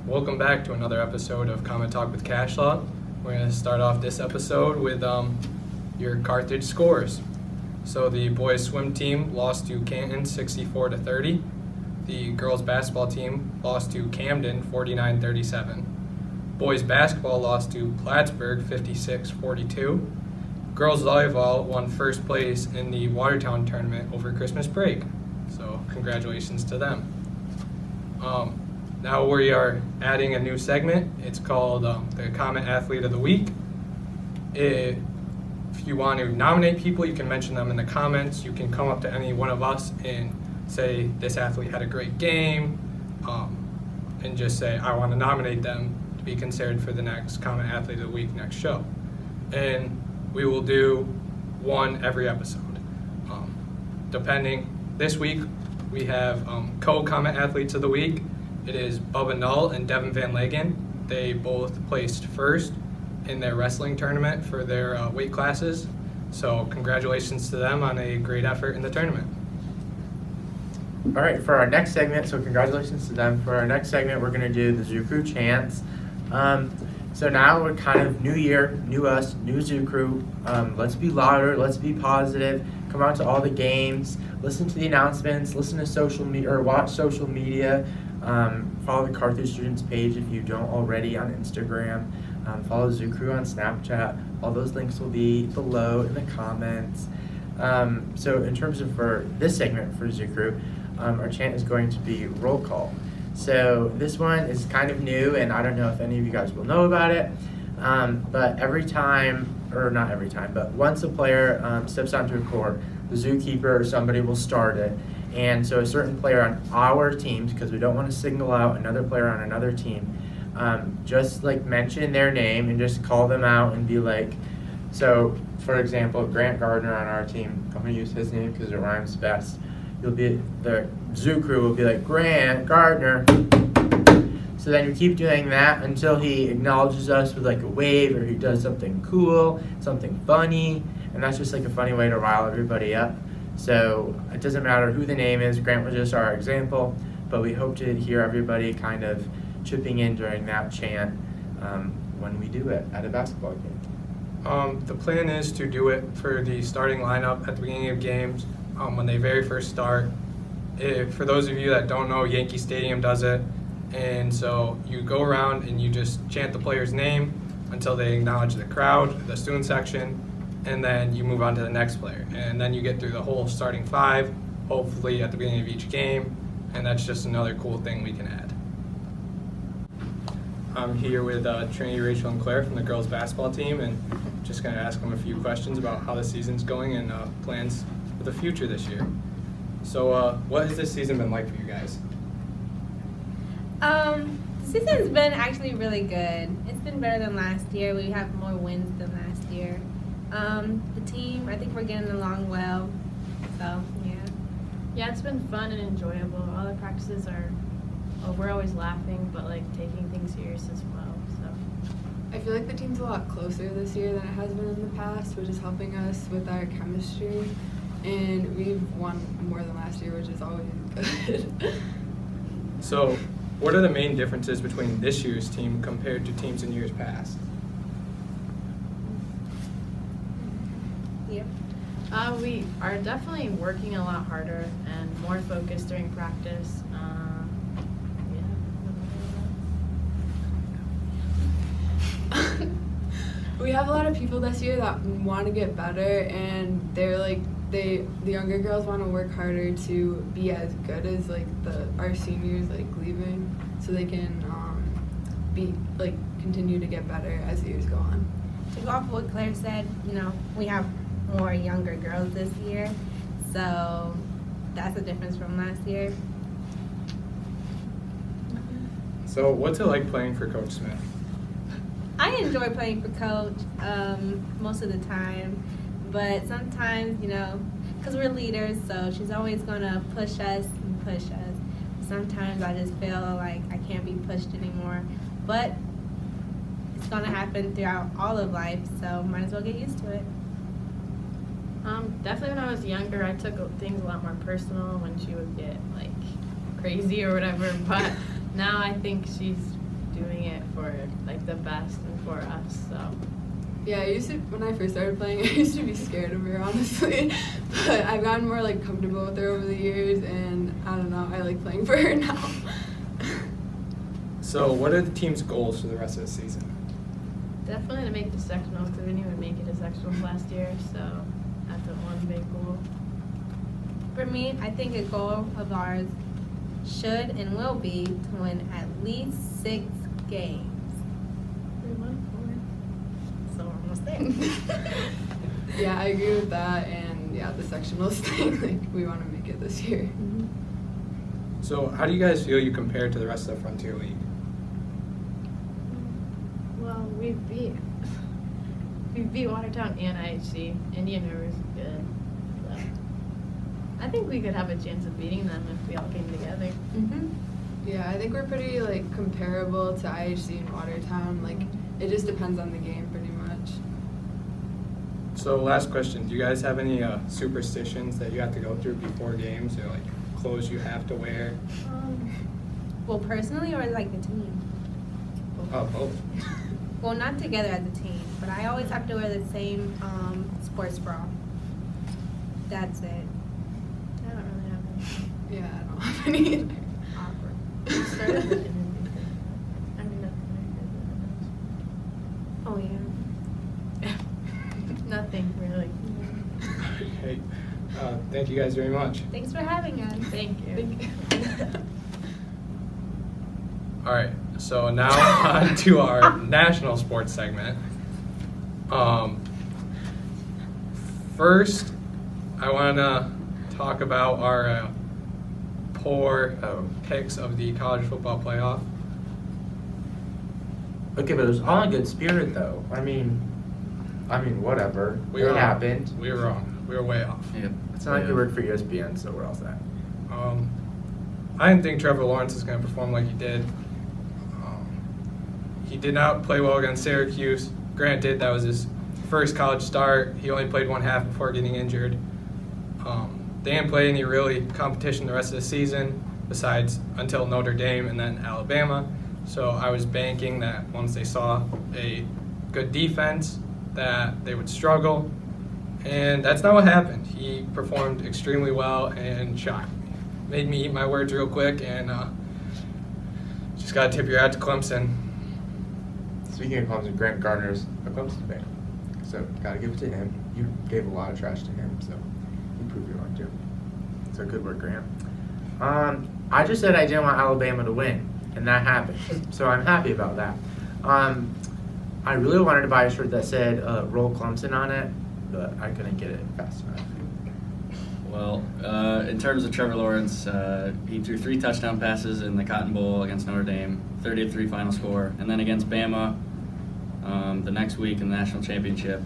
Welcome back to another episode of CometTalk with Cashlaw. We're going to start off this episode with your Carthage scores. So the boys swim team lost to Canton 64-30. The girls basketball team lost to Camden 49-37. Boys basketball lost to Plattsburgh 56-42. Girls volleyball won first place in the Watertown tournament over Christmas break. So congratulations to them. Now we are adding a new segment. It's called the Comet Athlete of the Week. If you want to nominate people, you can mention them in the comments. You can come up to any one of us and say this athlete had a great game, and just say I want to nominate them to be considered for the next Comet Athlete of the Week next show. And we will do one every episode. Depending, this week we have co-Comet Athletes of the Week. It is Bubba Null and Devin Van Lagen. They both placed first in their wrestling tournament for their weight classes. So congratulations to them on a great effort in the tournament. All right, for our next segment, so congratulations to them. For our next segment, we're going to do the Zoo Crew chants. So now we're kind of new year, new us, new Zoo Crew. Let's be louder, let's be positive, come out to all the games, listen to the announcements, listen to social media, or watch social media. Follow the Carthage Students page if you don't already on Instagram. Follow Zoo Crew on Snapchat. All those links will be below in the comments. So in terms of for this segment for Zoo Crew, our chant is going to be roll call. So this one is kind of new, and I don't know if any of you guys will know about it, but every time, or not every time, but once a player steps onto a court, the zookeeper or somebody will start it. And so a certain player on our teams, because we don't want to signal out another player on another team, just like mention their name and just call them out and be like, so for example, Grant Gardner on our team, I'm going to use his name because it rhymes best. The Zoo Crew will be like, Grant Gardner. So then you keep doing that until he acknowledges us with like a wave, or he does something cool, something funny, and that's just like a funny way to rile everybody up. So it doesn't matter who the name is. Grant was just our example, but we hope to hear everybody kind of chipping in during that chant when we do it at a basketball game. The plan is to do it for the starting lineup at the beginning of games when they very first start. For those of you that don't know, Yankee Stadium does it. And so you go around and you just chant the player's name until they acknowledge the crowd, the student section, and then you move on to the next player. And then you get through the whole starting five, hopefully at the beginning of each game, and that's just another cool thing we can add. I'm here with Trinity, Rachael, and Claire from the girls basketball team, and just going to ask them a few questions about how the season's going and plans for the future this year. So what has this season been like for you guys? The season's been actually really good. It's been better than last year. We have more wins than last year. The team, I think we're getting along well. So, yeah. Yeah, it's been fun and enjoyable. All the practices we're always laughing, but like taking things serious as well. So I feel like the team's a lot closer this year than it has been in the past, which is helping us with our chemistry. And we've won more than last year, which is always good. So, what are the main differences between this year's team compared to teams in years past? Yeah. We are definitely working a lot harder and more focused during practice. We have a lot of people this year that want to get better, and they're like, the younger girls want to work harder to be as good as like our seniors like leaving, so they can continue to get better as the years go on. To go off of what Claire said, we have more younger girls this year, so that's a difference from last year. So what's it like playing for Coach Smith? I enjoy playing for Coach most of the time, but sometimes, because we're leaders, so she's always going to push us and push us. Sometimes I just feel like I can't be pushed anymore, but it's going to happen throughout all of life, so might as well get used to it. Definitely when I was younger, I took things a lot more personal when she would get like crazy or whatever, but now I think she's doing it for like the best and for us. So Yeah, when I first started playing, I used to be scared of her, honestly. But I've gotten more like comfortable with her over the years, and I don't know, I like playing for her now. So what are the team's goals for the rest of the season? definitely to make the sectionals because we didn't even make it to sectionals last year. So that's a one big goal. For me, I think a goal of ours should and will be to win at least 6 games. We won 4, so we're almost there. Yeah, I agree with that, and yeah, the sectionals thing, like, we want to make it this year. So how do you guys feel you compare to the rest of the Frontier League? Well, we beat Watertown and IHC. Indian River's good. So I think we could have a chance of beating them if we all came together. Yeah, I think we're pretty like comparable to IHC and Watertown. Like, it just depends on the game pretty much. So last question, do you guys have any superstitions that you have to go through before games, or like clothes you have to wear? Well, personally or like the team? Oh, both. Well, not together as a team, but I always have to wear the same sports bra. That's it. I don't really have any. Yeah, I don't have any either. Awkward. Started with anything. I mean, nothing. Oh, yeah. Nothing really. Hey, thank you guys very much. Thanks for having us. Thank you. All right, so now on to our national sports segment. First, I want to talk about our poor picks of the college football playoff. Okay, but it was all in good spirit, though. I mean, whatever. We It were happened. We were wrong. We were way off. Yep. It's not like you work for ESPN, so where else at? I didn't think Trevor Lawrence was going to perform like he did. He did not play well against Syracuse. Granted, that was his first college start. He only played one half before getting injured. They didn't play any really competition the rest of the season, besides until Notre Dame and then Alabama. So I was banking that once they saw a good defense, that they would struggle. And that's not what happened. He performed extremely well and shocked me. Made me eat my words real quick, and just got to tip your hat to Clemson. Speaking of Clemson, Grant Gardner's a Clemson fan, so gotta give it to him. You gave a lot of trash to him, so you proved you're wrong too. So good work, Grant. I just said I didn't want Alabama to win, and that happened. So I'm happy about that. I really wanted to buy a shirt that said "Roll Clemson" on it, but I couldn't get it fast enough. Well, in terms of Trevor Lawrence, he threw 3 touchdown passes in the Cotton Bowl against Notre Dame, 30-3 final score. And then against Bama, the next week in the national championship,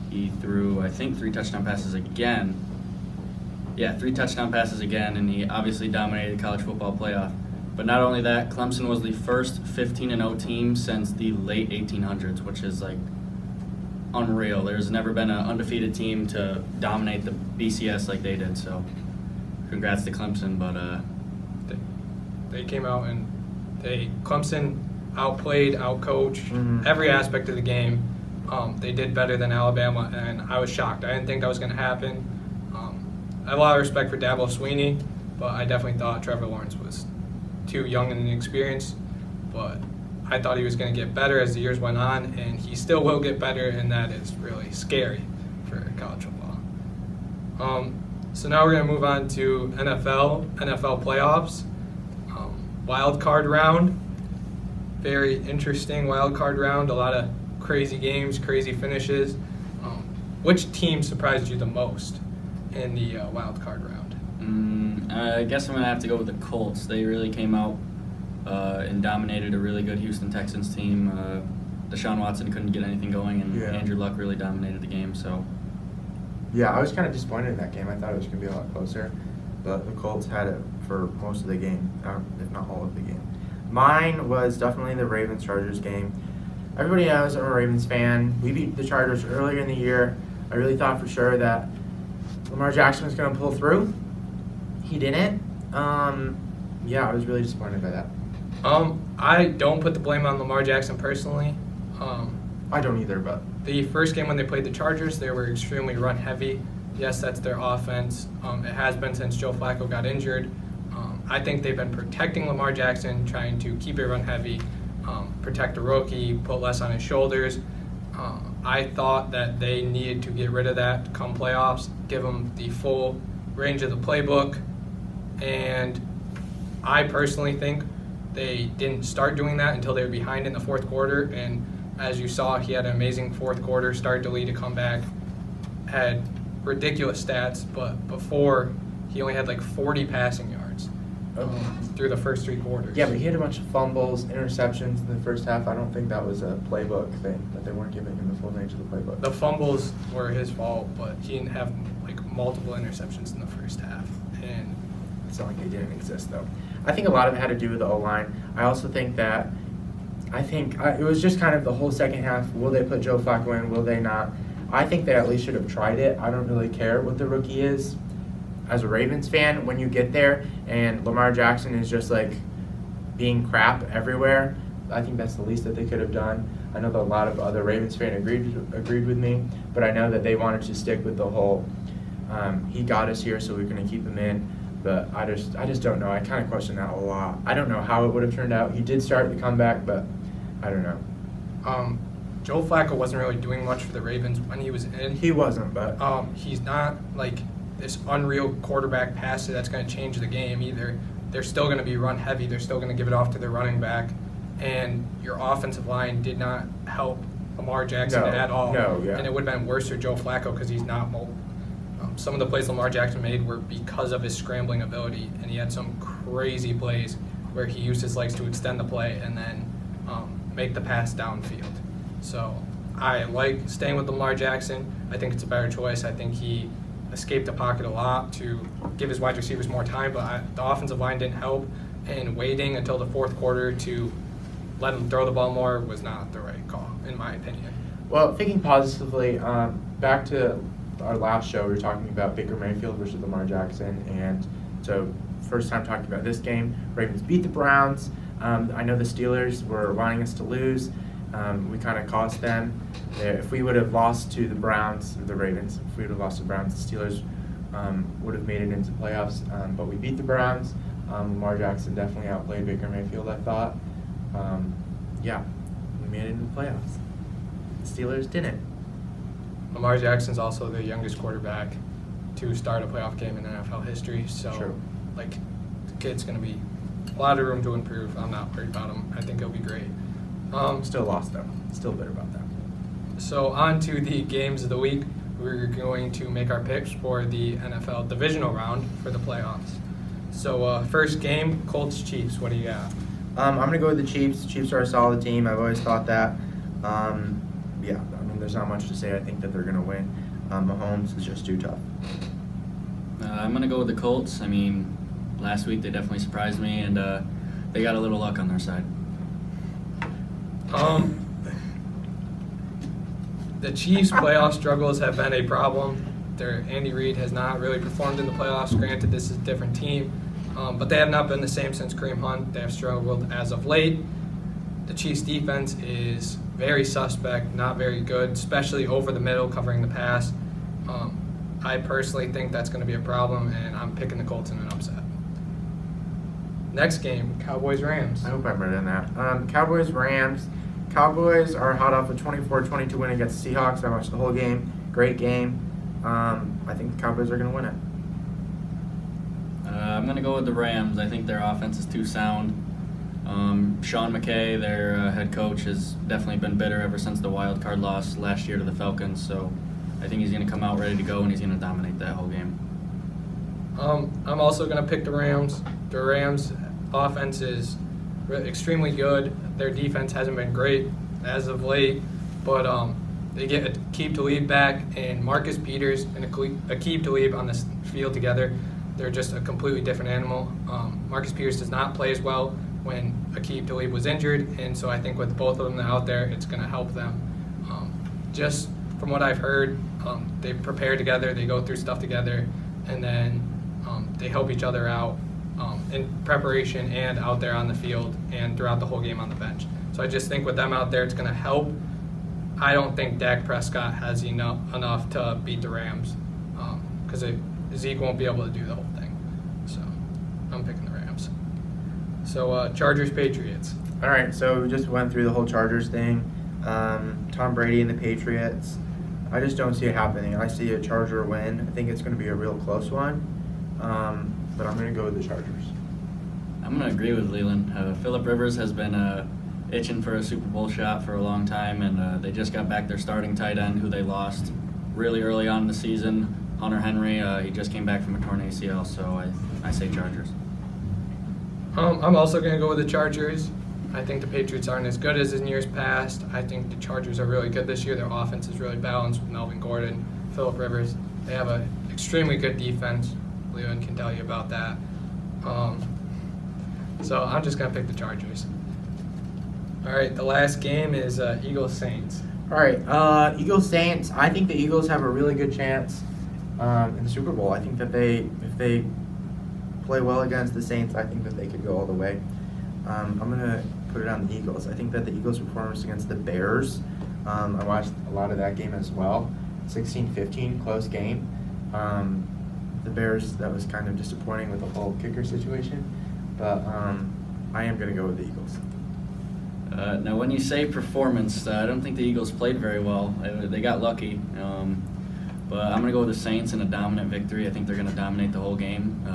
he threw, I think, 3 touchdown passes again. Yeah, 3 touchdown passes again, and he obviously dominated the college football playoff. But not only that, Clemson was the first 15-0 team since the late 1800s, which is like unreal. There's never been an undefeated team to dominate the BCS like they did. So, congrats to Clemson. But They came out and Clemson outplayed, outcoached every aspect of the game. They did better than Alabama, and I was shocked. I didn't think that was going to happen. I have a lot of respect for Dabo Swinney, but I definitely thought Trevor Lawrence was too young and inexperienced. But I thought he was going to get better as the years went on, and he still will get better, and that is really scary for college football. So now we're going to move on to NFL playoffs. Wild card round. Very interesting wild card round. A lot of crazy games, crazy finishes. Which team surprised you the most in the wild card round? I guess I'm going to have to go with the Colts. They really came out and dominated a really good Houston Texans team. Deshaun Watson couldn't get anything going, and Andrew Luck really dominated the game. So, Yeah, I was kind of disappointed in that game. I thought it was going to be a lot closer, but the Colts had it for most of the game, if not all of the game. Mine was definitely the Ravens-Chargers game. Everybody knows I'm a Ravens fan. We beat the Chargers earlier in the year. I really thought for sure that Lamar Jackson was going to pull through. He didn't. Yeah, I was really disappointed by that. I don't put the blame on Lamar Jackson personally. I don't either, but The first game when they played the Chargers, they were extremely run heavy. Yes, that's their offense. It has been since Joe Flacco got injured. I think they've been protecting Lamar Jackson, trying to keep it run heavy, protect the rookie, put less on his shoulders. I thought that they needed to get rid of that come playoffs, give him the full range of the playbook. And I personally think they didn't start doing that until they were behind in the fourth quarter. And as you saw, he had an amazing fourth quarter, started to lead a comeback, had ridiculous stats, but before he only had like 40 passing yards through the first 3 quarters. yeah, but he had a bunch of fumbles, interceptions in the first half. I don't think that was a playbook thing, that they weren't giving him the full range of the playbook. The fumbles were his fault, but he didn't have like multiple interceptions in the first half. And It's not like they didn't exist, though. I think a lot of it had to do with the O-line. I also think that, it was just kind of the whole second half. Will they put Joe Flacco in? Will they not? I think they at least should have tried it. I don't really care what the rookie is. As a Ravens fan, when you get there and Lamar Jackson is just like being crap everywhere, I think that's the least that they could have done. I know that a lot of other Ravens fans agreed with me, but I know that they wanted to stick with the whole he got us here, so we're going to keep him in. But I just don't know. I kind of question that a lot. I don't know how it would have turned out. He did start the comeback, but I don't know. Joe Flacco wasn't really doing much for the Ravens when he was in. He wasn't, but He's not like this unreal quarterback passer that's going to change the game either. They're still going to be run heavy. They're still going to give it off to their running back. And your offensive line did not help Lamar Jackson No, at all. no, yeah. And it would have been worse for Joe Flacco because he's not mobile. Some of the plays Lamar Jackson made were because of his scrambling ability, and he had some crazy plays where he used his legs to extend the play and then make the pass downfield. So I like staying with Lamar Jackson. I think it's a better choice. I think he escaped the pocket a lot to give his wide receivers more time, but the offensive line didn't help, and waiting until the fourth quarter to let him throw the ball more was not the right call, in my opinion. well, thinking positively, back to our last show, we were talking about Baker Mayfield versus Lamar Jackson, and so first time talking about this game. Ravens beat the Browns. I know the Steelers were wanting us to lose. We kind of cost them. If we would have lost to the Browns, or the Ravens, if we would have lost to the Browns, the Steelers would have made it into the playoffs. But we beat the Browns. Lamar Jackson definitely outplayed Baker Mayfield, I thought. Yeah, we made it into the playoffs. The Steelers didn't. Lamar Jackson's also the youngest quarterback to start a playoff game in NFL history. So, True. like, the kid's going to be a lot of room to improve. I'm not worried about him. I think he'll be great. Still lost, though. Still bitter about that. So, on to the games of the week. We're going to make our picks for the NFL divisional round for the playoffs. So, first game, Colts-Chiefs. What do you got? I'm going to go with the Chiefs. Chiefs are a solid team. I've always thought that. Yeah, I mean, there's not much to say. I think that they're going to win. Mahomes is just too tough. I'm going to go with the Colts. I mean, last week they definitely surprised me, and they got a little luck on their side. The Chiefs' playoff struggles have been a problem. Andy Reid has not really performed in the playoffs. Granted, this is a different team, but they have not been the same since Kareem Hunt. They have struggled as of late. The Chiefs' defense is very suspect, not very good, especially over the middle, covering the pass. I personally think that's going to be a problem, and I'm picking the Colts in an upset. Next game, Cowboys-Rams. I hope I'm right on that. Cowboys-Rams. Cowboys are hot off a 24-22 win against the Seahawks. I watched the whole game. Great game. I think the Cowboys are going to win it. I'm going to go with the Rams. I think their offense is too sound. Sean McKay, their head coach, has definitely been bitter ever since the wild card loss last year to the Falcons. So I think he's going to come out ready to go, and he's going to dominate that whole game. I'm also going to pick the Rams. The Rams' offense is extremely good. Their defense hasn't been great as of late, but they get Aqib Talib back, and Marcus Peters and Aqib Talib on this field together. They're just a completely different animal. Marcus Peters does not play as well when Aqib Talib was injured, and so I think with both of them out there, it's going to help them. Just from what I've heard, they prepare together, they go through stuff together, and then they help each other out. in preparation and out there on the field and throughout the whole game on the bench. So I just think with them out there, it's going to help. I don't think Dak Prescott has enough to beat the Rams because Zeke won't be able to do the whole thing. So I'm picking the Rams. So Chargers, Patriots. All right, so we just went through the whole Chargers thing. Tom Brady and the Patriots. I just don't see it happening. I see a Charger win. I think it's going to be a real close one, but I'm going to go with the Chargers. I'm going to agree with Leland. Phillip Rivers has been itching for a Super Bowl shot for a long time, and they just got back their starting tight end, who they lost really early on in the season, Hunter Henry. He just came back from a torn ACL, so I say Chargers. I'm also going to go with the Chargers. I think the Patriots aren't as good as in years past. I think the Chargers are really good this year. Their offense is really balanced with Melvin Gordon, Phillip Rivers. They have an extremely good defense. Leland can tell you about that. So I'm just going to pick the Chargers. All right, the last game is Eagles-Saints. All right, Eagles-Saints. I think the Eagles have a really good chance in the Super Bowl. I think that if they play well against the Saints, I think that they could go all the way. I'm going to put it on the Eagles. I think that the Eagles' performance against the Bears, I watched a lot of that game as well. 16-15, close game. The Bears, that was kind of disappointing with the whole kicker situation. But I am going to go with the Eagles. Now, when you say performance, I don't think the Eagles played very well. They got lucky. But I'm going to go with the Saints in a dominant victory. I think they're going to dominate the whole game.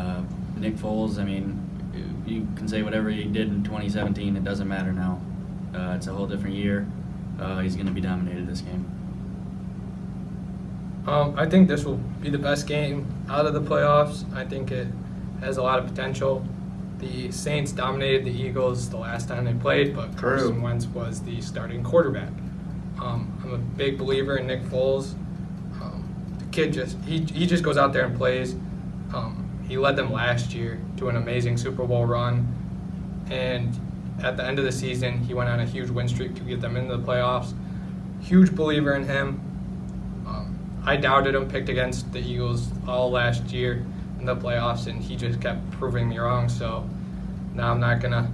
Nick Foles, I mean, you can say whatever he did in 2017. It doesn't matter now. It's a whole different year. He's going to be dominated this game. I think this will be the best game out of the playoffs. I think it has a lot of potential. The Saints dominated the Eagles the last time they played, but Carson Wentz was the starting quarterback. I'm a big believer in Nick Foles. The kid he just goes out there and plays. He led them last year to an amazing Super Bowl run, and at the end of the season, he went on a huge win streak to get them into the playoffs. Huge believer in him. I doubted him, picked against the Eagles all last year in the playoffs, and he just kept proving me wrong. So now I'm not gonna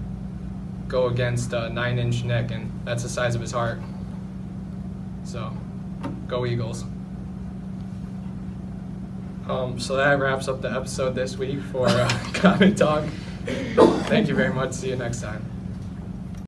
go against a 9-inch Nick, and that's the size of his heart. So go Eagles. So that wraps up the episode this week for CometTalk. Thank you very much. See you next time.